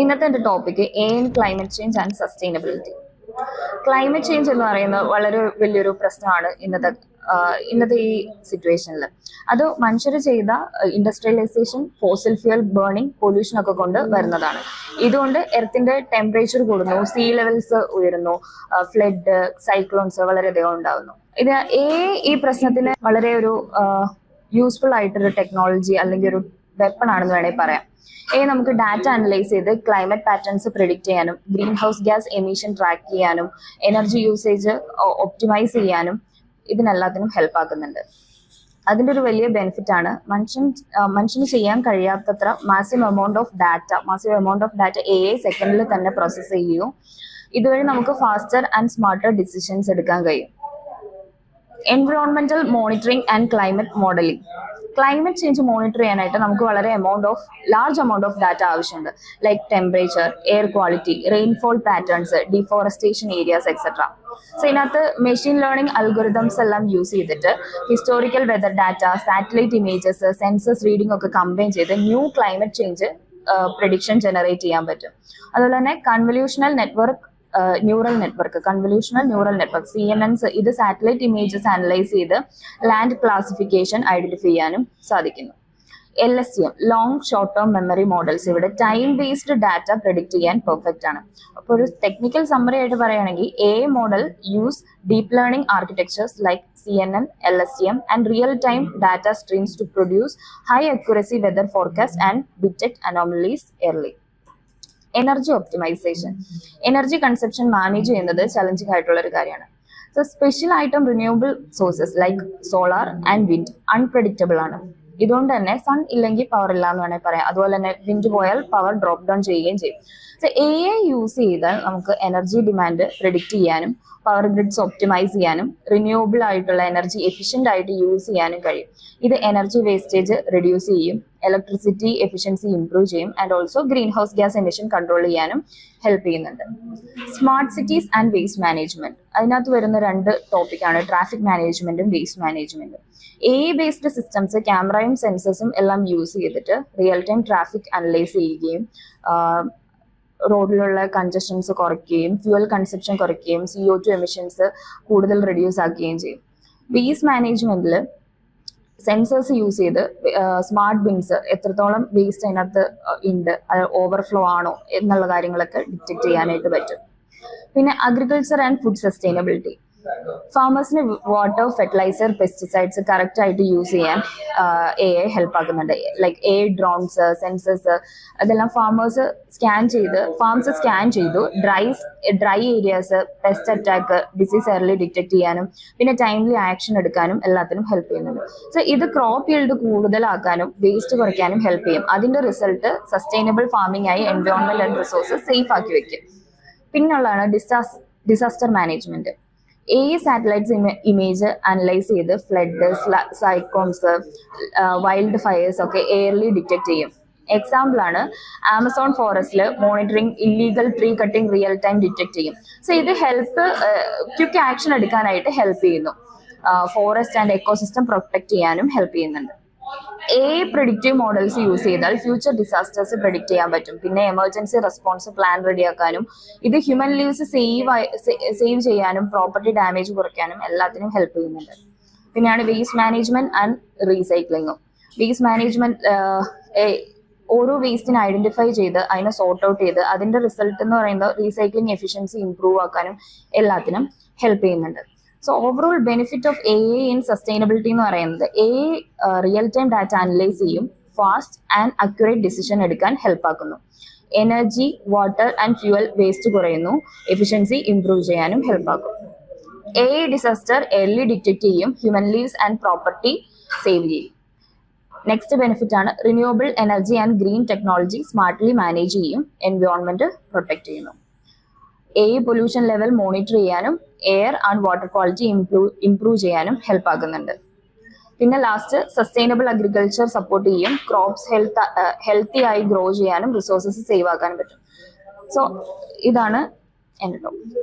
ഇന്നത്തെ എൻ്റെ topic climate change and sustainability. Climate change എന്ന് പറയുന്നത് വളരെ വലിയൊരു പ്രശ്നമാണ് ഇന്നത്തെ ഈ സിറ്റുവേഷനിൽ. അത് മനുഷ്യർ ചെയ്ത industrialisation, fossil fuel burning, pollution ഒക്കെ കൊണ്ട് വരുന്നതാണ്. ഇതുകൊണ്ട് എർത്തിന്റെ ടെമ്പറേച്ചർ കൂടുന്നു, സീ ലെവൽസ് ഉയരുന്നു, ഫ്ലഡ്, സൈക്ലോൺസ് വളരെയധികം ഉണ്ടാകുന്നു. ഈ പ്രശ്നത്തിന് വളരെ ഒരു യൂസ്ഫുൾ ആയിട്ടൊരു ടെക്നോളജി അല്ലെങ്കിൽ ഒരു വെപ്പൺ ആണെന്ന് വേണമെങ്കിൽ പറയാം. നമുക്ക് ഡാറ്റ അനലൈസ് ചെയ്ത് ക്ലൈമറ്റ് പാറ്റേൺസ് പ്രിഡിക്റ്റ് ചെയ്യാനും, green house gas emission track ചെയ്യാനും, എനർജി യൂസേജ് ഒപ്റ്റിമൈസ് ചെയ്യാനും ഇതിനെല്ലാത്തിനും ഹെൽപ്പ് ആക്കുന്നുണ്ട്. അതിൻ്റെ ഒരു വലിയ ബെനിഫിറ്റ് ആണ് മനുഷ്യന് ചെയ്യാൻ കഴിയാത്തത്ര മാസീവ് എമൗണ്ട് ഓഫ് ഡാറ്റ സെക്കൻഡിൽ തന്നെ പ്രോസസ്സ് ചെയ്യും. ഇതുവഴി നമുക്ക് ഫാസ്റ്റർ ആൻഡ് സ്മാർട്ടർ ഡിസിഷൻസ് എടുക്കാൻ കഴിയും. Environmental monitoring and climate modelling. Climate change monitor ചെയ്യാനായിട്ട് നമുക്ക് വളരെ ലാർജ് എമൗണ്ട് ഓഫ് ഡാറ്റ ആവശ്യമുണ്ട്. Like temperature, air quality, rainfall patterns, deforestation areas etcetera. So ഇതിനകത്ത് മെഷീൻ ലേണിംഗ് അൽഗോരിതംസ് എല്ലാം യൂസ് ചെയ്തിട്ട് historical weather data, satellite images, sensors reading ഒക്കെ combine ചെയ്ത് new climate change prediction generate ചെയ്യാൻ പറ്റും. അതുപോലെ തന്നെ കൺവല്യൂഷണൽ ന്യൂറൽ നെറ്റ്വർക്ക് CNN ഇത് സാറ്റലൈറ്റ് ഇമേജസ് അനലൈസ് ചെയ്ത് ലാൻഡ് ക്ലാസിഫിക്കേഷൻ ഐഡന്റിഫൈ ചെയ്യാനും സാധിക്കുന്നു. LSTM long short term memory models ഇവിടെ ടൈം ബേസ്ഡ് ഡാറ്റ പ്രെഡിക്റ്റ് ചെയ്യാൻ പെർഫെക്റ്റ് ആണ്. അപ്പോൾ ഒരു ടെക്നിക്കൽ സമ്മറി ആയിട്ട് പറയുകയാണെങ്കിൽ model use deep learning architectures like CNN, LSTM and real time data streams to produce high accuracy weather forecast and detect anomalies early. Energy optimisation. Energy consumption manage ചെയ്യുന്നത് challenging ആയിട്ടുള്ള ഒരു കാര്യമാണ്. So special ആയിട്ടും renewable sources like solar and wind unpredictable ആണ്. ഇതുകൊണ്ട് തന്നെ sun ഇല്ലെങ്കിൽ power ഇല്ല എന്ന് വേണമെങ്കിൽ പറയാം. അതുപോലെ തന്നെ വിൻഡ് പോയാൽ പവർ ഡ്രോപ്പ് ഡൗൺ ചെയ്യുകയും ചെയ്യും. സോ യൂസ് ചെയ്താൽ നമുക്ക് എനർജി ഡിമാൻഡ് പ്രെഡിക്റ്റ് ചെയ്യാനും, പവർ ഗ്രിഡ്സ് ഒപ്റ്റിമൈസ് ചെയ്യാനും, റിന്യൂവബിൾ ആയിട്ടുള്ള എനർജി എഫിഷ്യൻ്റ് ആയിട്ട് യൂസ് ചെയ്യാനും കഴിയും. ഇത് എനർജി വേസ്റ്റേജ് റെഡ്യൂസ് ചെയ്യും, ഇലക്ട്രിസിറ്റി എഫിഷ്യൻസി ഇംപ്രൂവ് ചെയ്യും, and also green house gas emission control ചെയ്യാനും ഹെൽപ്പ് ചെയ്യുന്നുണ്ട്. Smart cities and waste management. അതിനകത്ത് വരുന്ന രണ്ട് ടോപ്പിക്കാണ് ട്രാഫിക് മാനേജ്മെന്റും വേസ്റ്റ് മാനേജ്മെന്റും. ബേസ്ഡ് സിസ്റ്റംസ്, ക്യാമറയും സെൻസേഴ്സും എല്ലാം യൂസ് ചെയ്തിട്ട് റിയൽ ടൈം ട്രാഫിക് അനലൈസ് ചെയ്യുകയും റോഡിലുള്ള കൺജഷൻസ് കുറയ്ക്കുകയും ഫ്യൂവൽ കൺസപ്ഷൻ കുറയ്ക്കുകയും CO2 എമിഷൻസ് കൂടുതൽ റെഡ്യൂസ് ആക്കുകയും ചെയ്യും. വേസ്റ്റ് മാനേജ്മെന്റിൽ സെൻസേഴ്സ് യൂസ് ചെയ്ത് സ്മാർട്ട് ബിൻസ് എത്രത്തോളം വേസ്റ്റ് അതിനകത്ത് ഉണ്ട്, ഓവർഫ്ലോ ആണോ എന്നുള്ള കാര്യങ്ങളൊക്കെ ഡിറ്റക്ട് ചെയ്യാനായിട്ട് പറ്റും. പിന്നെ അഗ്രികൾച്ചർ ആൻഡ് ഫുഡ് സസ്റ്റൈനബിലിറ്റി. ഫാമേഴ്സിന് വാട്ടർ, ഫെർട്ടിലൈസർ, പെസ്റ്റിസൈഡ്സ് കറക്റ്റ് ആയിട്ട് യൂസ് ചെയ്യാൻ ഹെൽപ്പ് ആക്കുന്നുണ്ട്. ലൈക്ക് ഡ്രോൺസ്, സെൻസേഴ്സ് അതെല്ലാം ഫാംസ് സ്കാൻ ചെയ്തു dry areas, pest attack, disease early detect ചെയ്യാനും പിന്നെ ടൈംലി ആക്ഷൻ എടുക്കാനും എല്ലാത്തിനും ഹെൽപ്പ് ചെയ്യുന്നുണ്ട്. സോ ഇത് ക്രോപ്പ് ഈൽഡ് കൂടുതലാക്കാനും വേസ്റ്റ് കുറയ്ക്കാനും ഹെൽപ്പ് ചെയ്യും. അതിന്റെ റിസൾട്ട് സസ്റ്റൈനബിൾ ഫാമിംഗ് ആയി എൻവയോൺമെന്റ് ആൻഡ് റിസോഴ്സസ് സേഫ് ആക്കി വെക്കും. പിന്നുള്ളതാണ് disaster management. Satellites image analyse ചെയ്ത് ഫ്ലഡ്, സൈക്ലോൺസ്, വൈൽഡ് ഫയേഴ്സ് ഒക്കെ എയർലി ഡിറ്റക്ട് ചെയ്യും. എക്സാമ്പിൾ ആണ് ആമസോൺ ഫോറസ്റ്റിൽ monitoring illegal tree cutting real time detect ചെയ്യും. സോ ഇത് ക്വിക്ക് ആക്ഷൻ എടുക്കാനായിട്ട് ഹെൽപ്പ് ചെയ്യുന്നു. ഫോറസ്റ്റ് ആൻഡ് എക്കോസിസ്റ്റം പ്രൊട്ടക്ട് ചെയ്യാനും ഹെൽപ്പ് ചെയ്യുന്നുണ്ട്. പ്രെഡിക്റ്റീവ് മോഡൽസ് യൂസ് ചെയ്താൽ ഫ്യൂച്ചർ ഡിസാസ്റ്റേഴ്സ് പ്രെഡിക്റ്റ് ചെയ്യാൻ പറ്റും. പിന്നെ എമർജൻസി റെസ്പോൺസ് പ്ലാൻ റെഡിയാക്കാനും ഇത് ഹ്യൂമൻ ലീവ്സ് സേവ് ചെയ്യാനും പ്രോപ്പർട്ടി ഡാമേജ് കുറയ്ക്കാനും എല്ലാത്തിനും ഹെൽപ്പ് ചെയ്യുന്നുണ്ട്. പിന്നെയാണ് വേസ്റ്റ് മാനേജ്മെന്റ് ആൻഡ് റീസൈക്ലിങ്ങും. വേസ്റ്റ് മാനേജ്മെന്റ് ഓരോ വേസ്റ്റിനെ ഐഡന്റിഫൈ ചെയ്ത് അതിനെ സോർട്ട് ഔട്ട് ചെയ്ത് അതിന്റെ റിസൾട്ട് എന്ന് പറയുന്നത് റീസൈക്ലിംഗ് എഫിഷ്യൻസി ഇംപ്രൂവ് ആക്കാനും എല്ലാത്തിനും ഹെൽപ്പ് ചെയ്യുന്നുണ്ട്. So overall benefit of in sustainability എന്ന് പറയുന്നത് റിയൽ ടൈം ഡാറ്റ അനലൈസ് ചെയ്യും, ഫാസ്റ്റ് ആൻഡ് അക്യുറേറ്റ് ഡിസിഷൻ എടുക്കാൻ ഹെൽപ്പ് ആക്കുന്നു, energy, water and fuel waste കുറയുന്നു, എഫിഷ്യൻസി ഇംപ്രൂവ് ചെയ്യാനും ഹെൽപ്പ് ആക്കും. ഡിസാസ്റ്റർ എർലി ഡിറ്റക്ട് ചെയ്യും, human leaves and property save ചെയ്യും. നെക്സ്റ്റ് ബെനിഫിറ്റ് ആണ് renewable energy and green technology smartly manage ചെയ്യും, എൻവയോൺമെന്റ് പ്രൊട്ടക്ട് ചെയ്യുന്നു. പൊല്യൂഷൻ ലെവൽ മോണിറ്റർ ചെയ്യാനും air and water quality improve ചെയ്യാനും ഹെൽപ്പ് ആകുന്നുണ്ട്. പിന്നെ ലാസ്റ്റ് സസ്റ്റൈനബിൾ അഗ്രികൾച്ചർ സപ്പോർട്ട് ചെയ്യും, ക്രോപ്സ് ഹെൽത്തി ആയി ഗ്രോ ചെയ്യാനും റിസോഴ്സസ് സേവ് ആക്കാനും പറ്റും. സോ ഇതാണ് എൻ്റെ ടോപ്പിക്.